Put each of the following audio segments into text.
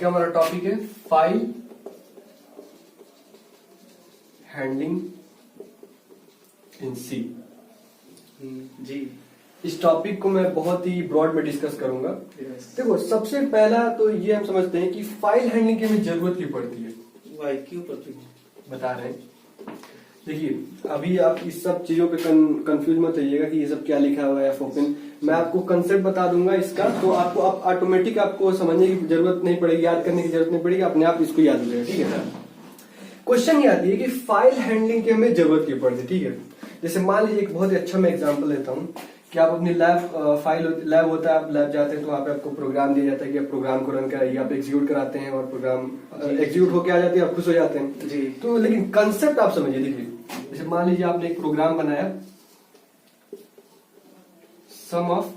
का हमारा टॉपिक है फाइल हैंडलिंग इन सी। जी। इस टॉपिक को मैं बहुत ही ब्रॉड में डिस्कस करूंगा। देखो, सबसे पहला तो ये हम समझते हैं कि फाइल हैंडलिंग की हमें जरूरत क्यों पड़ती है। वाई क्यों पड़ती है बता रहे हैं। देखिए, अभी आप इस सब चीजों पे कंफ्यूज मत होइएगा कि ये सब क्या लिखा हुआ है फोकन। मैं आपको कंसेप्ट बता दूंगा इसका, तो आपको अब ऑटोमेटिक आपको समझने की जरूरत नहीं पड़ेगी, याद करने की जरूरत नहीं पड़ेगी, अपने आप इसको याद हो जाएगा। ठीक है। क्वेश्चन ये आती है कि फाइल हैंडलिंग की हमें जरूरत क्यों पड़ती है। ठीक है। जैसे मान लीजिए एक बहुत ही अच्छा मैं एग्जांपल लेता हूँ कि आप अपनी लैब होता है, आप लैब जाते हैं तो वहाँ पे आपको प्रोग्राम दिया जाता है कि आप प्रोग्राम को रन कराइए, आप एग्जीक्यूट कराते हैं और प्रोग्राम एग्जीक्यूट होके आ जाती है, आप खुश हो जाते हैं जी। तो लेकिन कंसेप्ट आप समझिए। देखिए, जैसे मान लीजिए आपने एक प्रोग्राम बनाया, सम ऑफ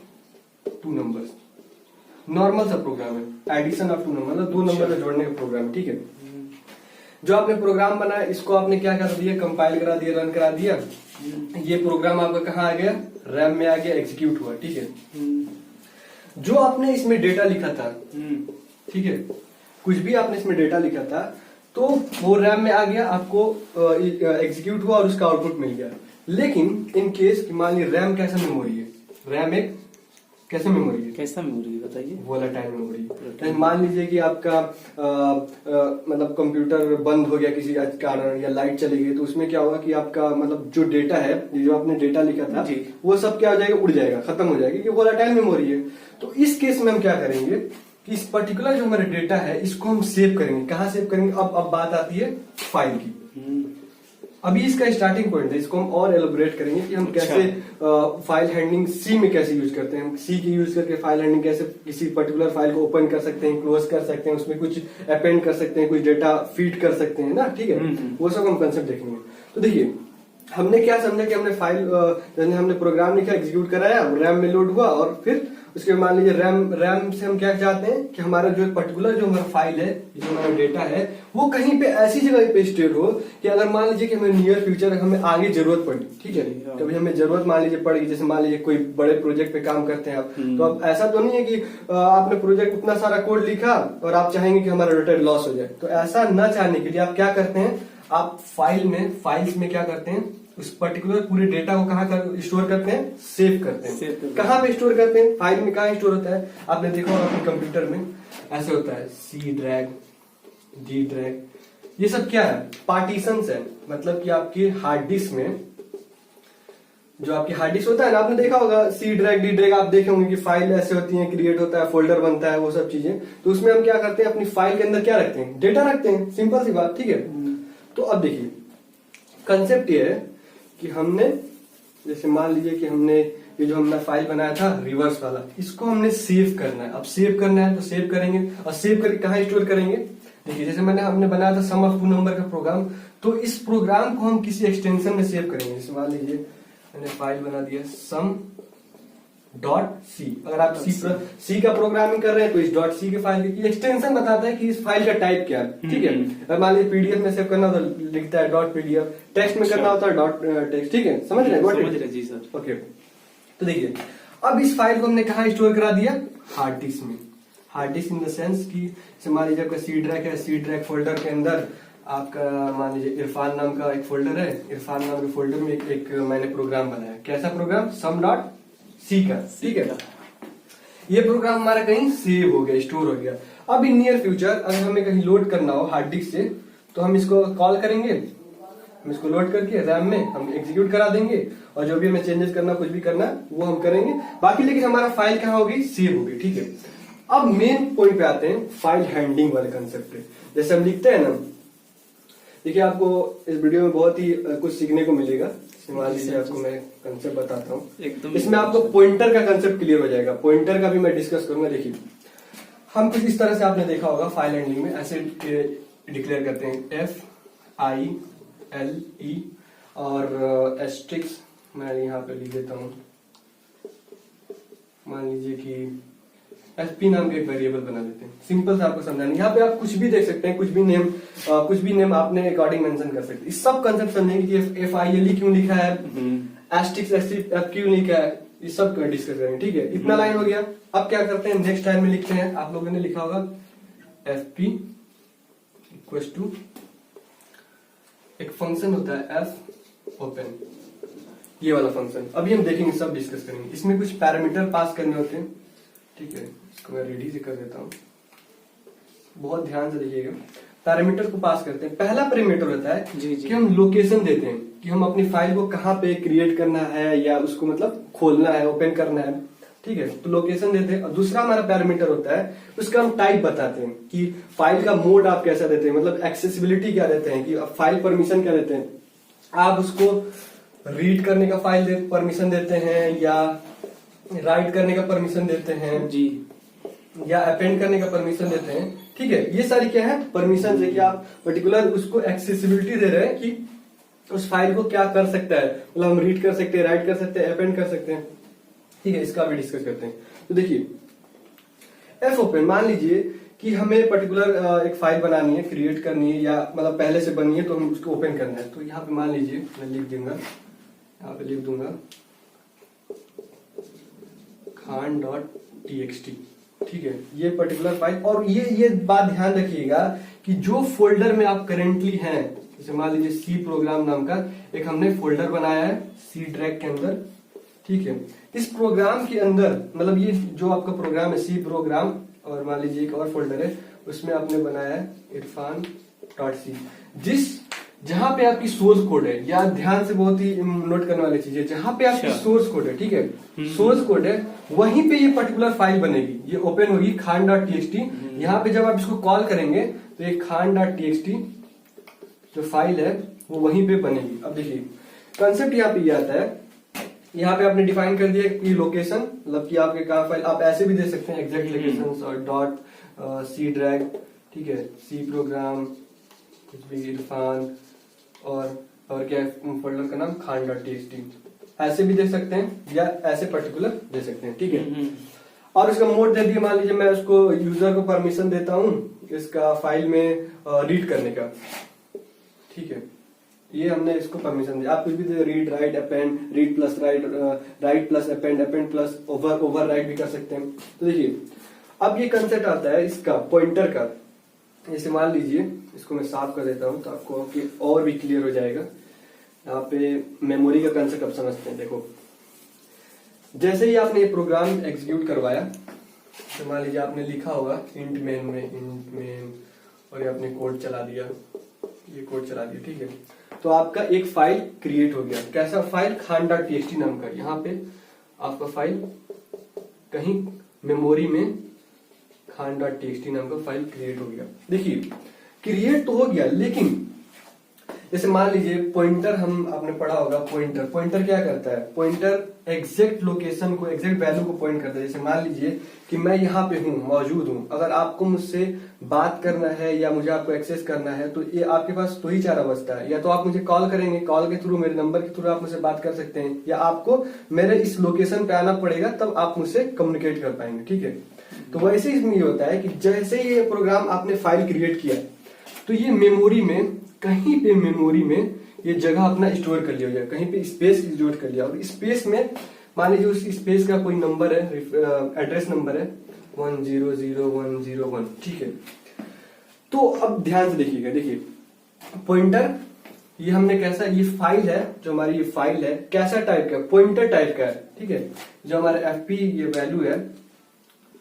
टू नंबर्स, नॉर्मल सा प्रोग्राम है, एडिशन ऑफ टू नंबर, मतलब दो नंबर को जोड़ने का प्रोग्राम। ठीक है। जो आपने प्रोग्राम बनाया इसको आपने क्या कर दिया, कंपाइल करा दिया, रन करा दिया। ये प्रोग्राम आपका कहाँ आ गया, रैम में आ गया, एग्जीक्यूट हुआ। ठीक है। जो आपने इसमें डेटा लिखा था, ठीक है, कुछ भी आपने इसमें डेटा लिखा था तो वो रैम में आ गया, आपको एग्जीक्यूट हुआ और उसका आउटपुट मिल गया। लेकिन इन केस मान लीजिए रैम कैसा मेमोरी है, रैम एक कैसे मेमोरी है, कैसा मेमोरी बताइए। Volatile memory. मान लीजिए कि आपका मतलब कंप्यूटर बंद हो गया किसी कारण या लाइट चली गई, तो उसमें क्या होगा कि आपका मतलब जो डेटा है, जो आपने डेटा लिखा था वो सब क्या हो जाएगा, उड़ जाएगा, खत्म हो जाएगा, क्योंकि वोलेटाइल मेमोरी है। तो इस केस में हम क्या करेंगे कि इस पर्टिकुलर जो हमारा डेटा है इसको हम सेव करेंगे। कहाँ सेव करेंगे, अब बात आती है फाइल की। अभी इसका स्टार्टिंग पॉइंट है, इसको हम और एलोबरेट करेंगे कि हम कैसे फाइल हैंडलिंग सी में कैसे यूज करते हैं। सी की यूज करके फाइल हैंडलिंग कैसे किसी पर्टिकुलर फाइल को ओपन कर सकते हैं, क्लोज कर सकते हैं, उसमें कुछ अपेंड कर सकते हैं, कुछ डेटा फीड कर सकते हैं ना। ठीक है। वो सब हम कंसेप्ट देखेंगे। तो देखिए, हमने क्या समझा कि हमने फाइल जैसे हमने प्रोग्राम लिखा, एग्जीक्यूट कराया, रैम में लोड हुआ और फिर उसके मान लीजिए रैम से हम क्या चाहते हैं कि हमारा जो पर्टिकुलर जो हमारा फाइल है, जो हमारा डेटा है, वो कहीं पे ऐसी जगह पे स्टोर हो कि अगर मान लीजिए कि हमें नियर फ्यूचर हमें आगे जरूरत पड़ी, ठीक है, कभी हमें जरूरत मान लीजिए पड़ेगी, जैसे मान लीजिए कोई बड़े प्रोजेक्ट पे काम करते हैं आप, तो अब ऐसा तो नहीं है कि आपने प्रोजेक्ट उतना सारा कोड लिखा और आप चाहेंगे कि हमारा डेटा लॉस हो जाए। तो ऐसा न चाहने के लिए आप क्या करते हैं, आप फाइल्स में क्या करते हैं, उस पर्टिकुलर पूरे डेटा को कहाँ स्टोर करते हैं, सेव करते हैं। कहाँ पे स्टोर करते हैं, फाइल में कहाँ स्टोर होता है। आपने देखा होगा अपने कंप्यूटर में ऐसे होता है, सी ड्रैग, डी ड्रैग, ये सब क्या है, पार्टीशंस है। मतलब कि आपकी हार्ड डिस्क में, जो आपकी हार्ड डिस्क होता है ना, आपने देखा होगा सी ड्रैग, डी ड्रैग, आप देखे होंगे कि फाइल ऐसे होती है, क्रिएट होता है, फोल्डर बनता है, वो सब चीजें। तो उसमें हम क्या करते हैं, अपनी फाइल के अंदर क्या रखते हैं, डेटा रखते हैं, सिंपल सी बात। ठीक है। तो अब देखिए, कंसेप्ट ये है कि हमने जैसे मान लीजिए कि हमने ये जो हमने फाइल बनाया था रिवर्स वाला, इसको हमने सेव करना है। अब सेव करना है तो सेव करेंगे, और सेव करके कहाँ स्टोर करेंगे। देखिए, जैसे हमने बनाया था सम ऑफ टू नंबर का प्रोग्राम, तो इस प्रोग्राम को हम किसी एक्सटेंशन में सेव करेंगे। जैसे मान लीजिए मैंने फाइल बना दिया सम डॉट सी। अगर आप सी का प्रोग्रामिंग कर रहे हैं तो इस डॉट सी के फाइल की एक्सटेंशन बताता है कि इस फाइल का टाइप क्या है। ठीक है। अगर मान लीजिए पीडीएफ में सेव करना हो तो लिखता है डॉट पीडीएफ, टेक्स्ट में करना होता है डॉट टेक्स्ट। ठीक है, समझ रहे हैं जी सर। ओके। तो देखिए, अब इस फाइल को हमने कहाँ स्टोर करा दिया, हार्ड डिस्क में। Hard disk in the sense की मान लीजिए आपका सी ड्रैग है, सी ड्रैग फोल्डर के अंदर आपका मान लीजिए इरफान नाम का एक फोल्डर है, इरफान नाम के फोल्डर में एक मैंने प्रोग्राम बनाया। कैसा प्रोग्राम, सम डॉट सी का। ठीक है। ये प्रोग्राम हमारा कहीं सेव हो गया, स्टोर हो गया। अब इन नियर फ्यूचर अगर हमें कहीं लोड करना हो हार्ड डिस्क से, तो हम इसको कॉल करेंगे, हम इसको लोड करके रैम में हम एग्जीक्यूट करा देंगे, और जो भी हमें चेंजेस करना, कुछ भी करना, वो हम करेंगे बाकी। लेकिन हमारा फाइल कहाँ होगी, सेव होगी। ठीक है। अब मेन पॉइंट पे आते हैं, फाइल हैंडलिंग वाले कंसेप्ट पे। जैसे हम लिखते हैं ना, देखिए आपको इस वीडियो में बहुत ही कुछ सीखने को मिलेगा। मान लीजिए आपको मैं कंसेप्ट बताता हूँ, इसमें आपको पॉइंटर का कंसेप्ट क्लियर हो जाएगा। पॉइंटर का भी मैं डिस्कस करूंगा। देखिए, हम कुछ इस तरह से आपने देखा होगा फाइल हैंडलिंग में ऐसे डिक्लेयर करते हैं FILE और एस्ट्रिक्स मैं यहाँ पे लिख देता हूँ। मान लीजिए कि एसपी नाम का एक वेरिएबल बना देते हैं। सिंपल से आपको समझाने, यहाँ पे आप कुछ भी देख सकते हैं, कुछ भी नेम आपने अकॉर्डिंग मेंशन कर सकते हैं। इस सब कंसेप्ट समझेंगे कि FILE क्यों लिखा है, एस्ट्रिक्स क्यों लिखा है, ये सब डिस्कस करेंगे। ठीक है, इतना लाइन हो गया। अब क्या करते हैं, नेक्स्ट लाइन में लिखते हैं, आप लोगों ने लिखा होगा fp इक्वल्स टू एक फंक्शन होता है f ओपन, ये वाला फंक्शन अभी हम देखेंगे, सब डिस्कस करेंगे। इसमें कुछ पैरामीटर पास करने होते हैं, ठीक है, इसको मैं रेडी से कर देता हूं, बहुत ध्यान से देखिएगा। पैरामीटर को पास करते हैं। पहला पैरामीटर होता है जी। कि हम लोकेशन देते हैं कि हम अपनी फाइल को कहाँ पे क्रिएट करना है या उसको मतलब खोलना है, ओपन करना है, ठीक है, तो लोकेशन देते हैं। और दूसरा हमारा पैरामीटर होता है, उसका हम टाइप बताते हैं कि फाइल का मोड आप कैसा देते हैं, मतलब एक्सेसिबिलिटी क्या देते हैं, कि फाइल परमिशन क्या देते हैं, आप उसको रीड करने का फाइल परमिशन देते हैं या राइट करने का परमिशन देते हैं जी, या अपेंड करने का परमिशन देते हैं, ठीक है। ये सारी क्या है, परमिशन है कि आप पर्टिकुलर उसको एक्सेसिबिलिटी दे रहे हैं कि उस फाइल को क्या कर सकता है, मतलब हम रीड कर सकते हैं, राइट कर सकते हैं, अपेंड कर सकते हैं, ठीक है। इसका भी डिस्कस करते हैं। तो देखिए एफ ओपन, मान लीजिए कि हमें पर्टिकुलर एक फाइल बनानी है, क्रिएट करनी है या मतलब पहले से बनी है तो हम उसको ओपन करना है। तो यहाँ पे मान लीजिए मैं लिख दूंगा, यहाँ पे लिख दूंगा khan.txt, ठीक है, ये पर्टिकुलर फाइल। और ये बात ध्यान रखिएगा कि जो फोल्डर में आप करेंटली हैं, जैसे मान लीजिए सी प्रोग्राम नाम का एक हमने फोल्डर बनाया है सी ड्रैग के अंदर, ठीक है। इस प्रोग्राम के अंदर मतलब ये जो आपका प्रोग्राम है सी प्रोग्राम, और मान लीजिए एक और फोल्डर है उसमें आपने बनाया है irfan.c, जहां पे आपकी सोर्स कोड है, या ध्यान से बहुत ही नोट करने वाली चीज है, जहां पे आपकी सोर्स कोड है, ठीक है, सोर्स कोड है, वहीं पे ये पर्टिकुलर फाइल बनेगी, ये ओपन होगी khan.txt। यहाँ पे जब आप इसको कॉल करेंगे तो ये khan.txt जो फाइल है वो वहीं पे बनेगी। अब देखिए कंसेप्ट यहाँ पे ये आता है, यहाँ पे आपने डिफाइन कर दिया कि लोकेशन, मतलब कि आपके कहाँ फाइल, आप ऐसे भी दे सकते हैं एग्जैक्ट लोकेशन और डॉट सी ड्रैग, ठीक है, सी प्रोग्राम कुछ भी इरफान और क्या फोल्डर का नाम khan.txt, ऐसे भी दे सकते हैं या ऐसे पर्टिकुलर दे सकते हैं, ठीक है। और उसका मोड दे दिया, मान लीजिए मैं उसको यूजर को परमिशन देता हूं इसका फाइल में रीड करने का, ठीक है, ये हमने इसको परमिशन दिया। आप कुछ भी दे, read write append, read plus write, write plus append, append plus overwrite भी कर सकते हैं। तो देखिए अब ये कंसेप्ट आता है इसका पॉइंटर का, जैसे मान लीजिए इसको मैं साफ कर देता हूं तो आपको और भी क्लियर हो जाएगा। यहाँ पे मेमोरी का कंसेप्ट आप समझते हैं। देखो जैसे ही आपने ये प्रोग्राम एग्जीक्यूट करवाया, तो मान लीजिए आपने लिखा होगा इंट मेन और ये आपने कोड चला दिया, ये कोड चला दिया, ठीक है, तो आपका एक फाइल क्रिएट हो गया। कैसा फाइल, khan.txt नाम का। यहाँ पे आपका फाइल कहीं मेमोरी में khan.txt नाम का फाइल क्रिएट हो गया। देखिए क्रिएट तो हो गया, लेकिन जैसे मान लीजिए पॉइंटर, हम आपने पढ़ा होगा पॉइंटर क्या करता है, पॉइंटर एग्जैक्ट लोकेशन को, एग्जैक्ट वैल्यू को पॉइंट करता है। जैसे मान लीजिए कि मैं यहाँ पे हूँ, मौजूद हूँ, अगर आपको मुझसे बात करना है या मुझे आपको एक्सेस करना है तो ये आपके पास दो ही चारा बचता है, या तो आप मुझे कॉल करेंगे, कॉल के थ्रू, मेरे नंबर के थ्रू आप मुझसे बात कर सकते हैं, या आपको मेरे इस लोकेशन पे आना पड़ेगा तब आप मुझसे कम्युनिकेट कर पाएंगे, ठीक है। तो वैसे इसमें ये होता है कि जैसे ये प्रोग्राम आपने फाइल क्रिएट किया तो ये मेमोरी में, कहीं पे मेमोरी में ये जगह अपना स्टोर कर लिया जाए, कहीं पे स्पेस स्टोर कर लिया, और स्पेस में मान लीजिए उस स्पेस का कोई नंबर है, एड्रेस नंबर है 100101, ठीक है। तो अब ध्यान से देखिएगा, देखिए पॉइंटर ये हमने कैसा, ये फाइल है, जो हमारी ये फाइल है कैसा टाइप का, पॉइंटर टाइप का है, ठीक है। जो हमारा एफपी ये वैल्यू है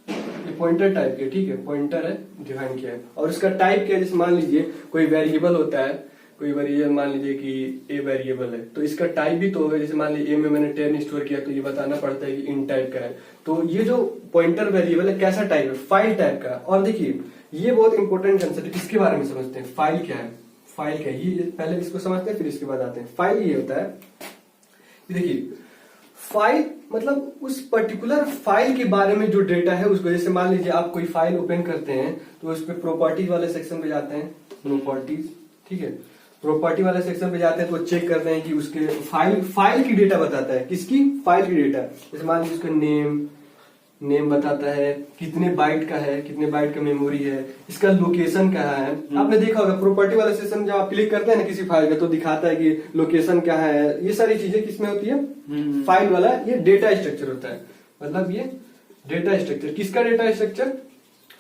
ये पॉइंटर टाइप के, ठीक है, पॉइंटर है, डिफाइन किया है। और इसका टाइप क्या है, जैसे मान लीजिए कोई वेरिएबल होता है, कोई वेरिएबल मान लीजिए कि ए वेरिएबल है, तो इसका टाइप भी तो होगा। जैसे मान लीजिए ए में मैंने 10 स्टोर किया तो ये बताना पड़ता है कि इन टाइप का है। तो ये जो पॉइंटर वेरिएबल है कैसा टाइप है, फाइल टाइप का। और देखिए ये बहुत इंपॉर्टेंट कंसेप्ट है, इसके बारे में समझते हैं। फाइल क्या है, फाइल क्या है, ये पहले इसको समझते हैं फिर इसके बाद आते हैं। फाइल ये होता है, देखिए फाइल मतलब उस पर्टिकुलर फाइल के बारे में जो डेटा है उसको, जैसे मान लीजिए आप कोई फाइल ओपन करते हैं तो उस पर प्रॉपर्टीज वाले सेक्शन पे जाते हैं, प्रॉपर्टीज, ठीक है, प्रॉपर्टी वाले सेक्शन पे जाते हैं तो चेक करते हैं कि उसके फाइल की डेटा बताता है, किसकी, फाइल की डेटा। जैसे मान लीजिए उसका नेम बताता है, कितने बाइट का है, कितने बाइट का मेमोरी है, इसका लोकेशन कहाँ है। आपने देखा होगा प्रॉपर्टी वाले सेक्शन जब आप क्लिक करते हैं ना किसी फाइल का तो दिखाता है कि लोकेशन कहाँ है। ये सारी चीजें किसमें होती है, फाइल वाला, ये डेटा स्ट्रक्चर होता है। मतलब ये डेटा स्ट्रक्चर, किसका डेटा स्ट्रक्चर,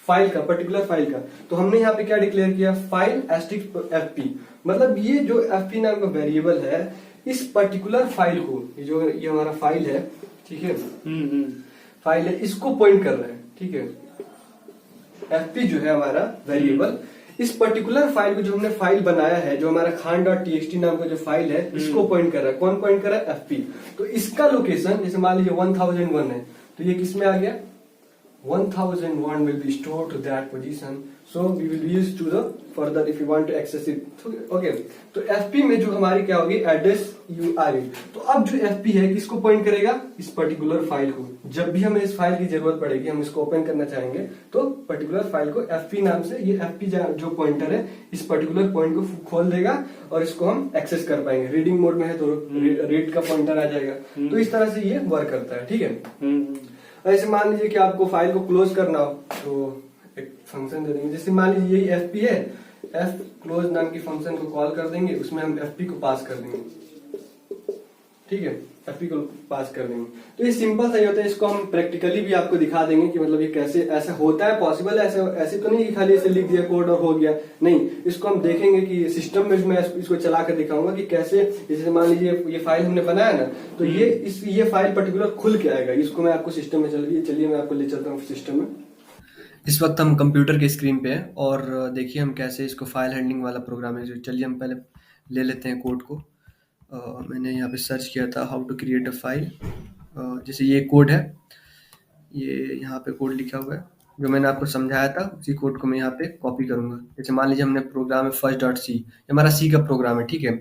फाइल का, पर्टिकुलर फाइल का। तो हमने यहाँ पे क्या डिक्लेयर किया, फाइल एस्टिक एफपी, मतलब ये जो एफपी नाम का वेरिएबल है इस पर्टिकुलर फाइल को, ये हमारा फाइल है, ठीक है, फाइल है, इसको पॉइंट कर रहा है, ठीक है। एफपी जो है हमारा वेरिएबल इस पर्टिकुलर फाइल को, जो हमने फाइल बनाया है, जो हमारा खान.txt नाम का जो फाइल है, इसको पॉइंट कर रहा है। कौन पॉइंट कर रहा है, एफपी। तो इसका लोकेशन जैसे मान लीजिए 1001 है, तो ये किस में आ गया, 1001 will be stored to that position, so we will use to the further if you want to access it, okay। तो fp में जो हमारी क्या होगी, एड्रेस URL। तो अब जो fp है किसको पॉइंट करेगा, इस पर्टिकुलर फाइल को। जब भी हमें इस फाइल की जरूरत पड़ेगी, हम इसको ओपन करना चाहेंगे, तो पर्टिकुलर फाइल को fp नाम से, ये fp जो पॉइंटर है इस पर्टिकुलर पॉइंट को खोल देगा और इसको हम एक्सेस कर पाएंगे। रीडिंग मोड में है तो रीड का पॉइंटर आ जाएगा। तो इस तरह से ये वर्क करता है, ठीक है। ऐसे मान लीजिए कि आपको फाइल को क्लोज करना हो, तो एक फंक्शन दे देंगे। जैसे मान लीजिए यही एफपी है, एफ क्लोज नाम की फंक्शन को कॉल कर देंगे, उसमें हम एफपी को पास कर देंगे, ठीक है, एफपी को पास कर देंगे। तो ये सिंपल सा ही होता है। इसको हम प्रैक्टिकली भी आपको दिखा देंगे कि मतलब ये कैसे ऐसा होता है, पॉसिबल है। ऐसे तो नहीं कि खाली ऐसे लिख दिया कोड और हो गया, नहीं। इसको हम देखेंगे कि सिस्टम में मैं इसको चला कर दिखाऊंगा कि कैसे। जैसे मान लीजिए ये फाइल हमने बनाया ना, तो ये फाइल पर्टिकुलर खुल के आएगा। इसको मैं आपको सिस्टम में चलिए मैं आपको ले चलता हूँ सिस्टम में। इस वक्त हम कंप्यूटर के स्क्रीन पे हैं और देखिए हम कैसे इसको फाइल हैंडलिंग वाला प्रोग्राम है। चलिए हम पहले ले लेते हैं कोड को। मैंने यहाँ पे सर्च किया था how to create a file. जैसे ये कोड है, ये यहाँ पे कोड लिखा हुआ है जो मैंने आपको समझाया था, उसी कोड को मैं यहाँ पे कॉपी करूंगा। जैसे मान लीजिए हमने प्रोग्राम है first.c, ये हमारा सी का प्रोग्राम है, ठीक है,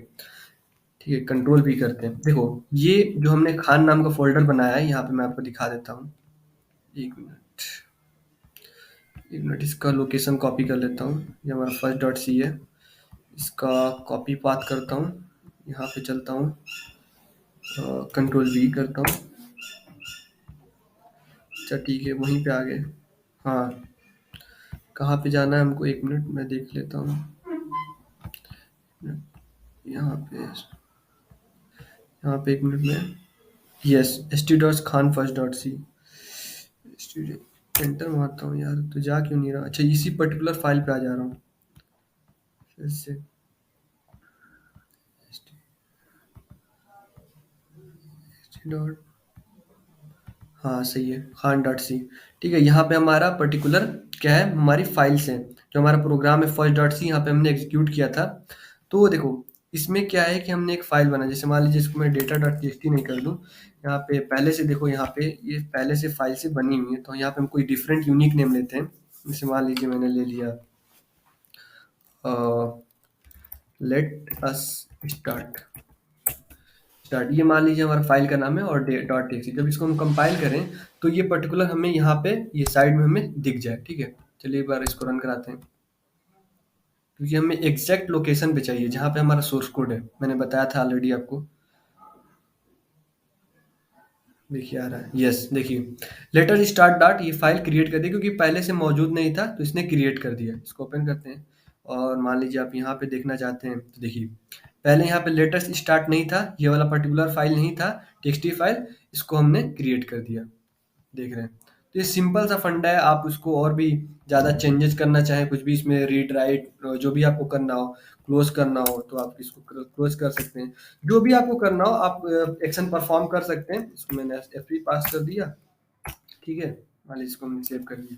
ठीक है। कंट्रोल भी करते हैं। देखो ये जो हमने खान नाम का फोल्डर बनाया है, यहाँ पे मैं आपको दिखा देता हूँ। एक मिनट, इसका लोकेशन कॉपी कर लेता हूँ। ये हमारा first.c है, इसका कॉपी पाथ करता हूँ, यहाँ पे चलता हूँ, कंट्रोल V करता हूँ। अच्छा ठीक है, वहीं पे आ गए। हाँ, कहाँ पे जाना है हमको, एक मिनट मैं देख लेता हूँ। यहाँ पे एक मिनट में, यस, st.khan first.c, एंटर मारता हूँ यार, तो जा क्यों नहीं रहा। अच्छा, इसी पर्टिकुलर फाइल पे आ जा रहा हूँ फिर से। हाँ सही है, खान.c, ठीक है। यहाँ पे हमारा पर्टिकुलर क्या है, हमारी फाइल्स हैं। जो हमारा प्रोग्राम है first.c, यहाँ पे हमने एग्जीक्यूट किया था। तो देखो इसमें क्या है कि हमने एक फाइल बना, जैसे मान लीजिए इसको मैं data.txt नहीं कर दूं, यहाँ पे पहले से देखो, यहाँ पे ये पहले से फाइल से बनी हुई है। तो यहाँ पे हम कोई डिफरेंट यूनिक नेम लेते हैं। जैसे मान लीजिए मैंने ले लिया लेट अस स्टार्ट, ये मान लीजिए हमारा फाइल का नाम है और .txt। जब इसको हम कंपाइल करें तो ये पर्टिकुलर हमें यहाँ पे ये साइड में हमें दिख जाए, ठीक है। चलिए एक बार इसको रन कराते हैं, क्योंकि हमें एग्जैक्ट लोकेशन पे चाहिए जहाँ पे हमारा सोर्स कोड है। मैंने बताया था ऑलरेडी आपको, देखिए आ रहा है, यस। देखिए लेटर स्टार्ट डॉट, ये फाइल क्रिएट कर दी, क्योंकि पहले से मौजूद नहीं था तो इसने क्रिएट कर दिया। इसको ओपन करते हैं और मान लीजिए आप यहाँ पे देखना चाहते हैं, तो देखिए पहले यहाँ पे लेटेस्ट स्टार्ट नहीं था, ये वाला पर्टिकुलर फाइल नहीं था, टेक्स्ट फाइल, इसको हमने क्रिएट कर दिया, देख रहे हैं। तो ये सिंपल सा फंडा है। आप उसको और भी ज़्यादा चेंजेस करना चाहें, कुछ भी इसमें रीड राइट जो भी आपको करना हो, क्लोज करना हो, तो आप इसको क्लोज कर सकते हैं। जो भी आपको करना हो आप एक्शन परफॉर्म कर सकते हैं। इसको मैंने F3 पास कर दिया, ठीक है, मान लीजिए इसको हमने सेव कर दिया।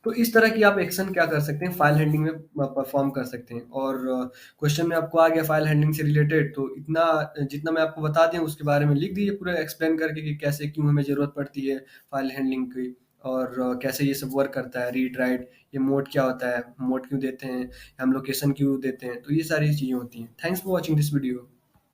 तो इस तरह की आप एक्शन क्या कर सकते हैं, फाइल हैंडलिंग में परफॉर्म कर सकते हैं। और क्वेश्चन में आपको आ गया फाइल हैंडलिंग से रिलेटेड, तो इतना जितना मैं आपको बता दूं उसके बारे में लिख दीजिए पूरा एक्सप्लेन करके कि कैसे क्यों हमें ज़रूरत पड़ती है फाइल हैंडलिंग की, और कैसे ये सब वर्क करता है, रीड राइट, ये मोड क्या होता है, मोड क्यों देते हैं, हम लोकेशन क्यों देते हैं। तो ये सारी चीज़ें होती हैं। Thanks for watching this video.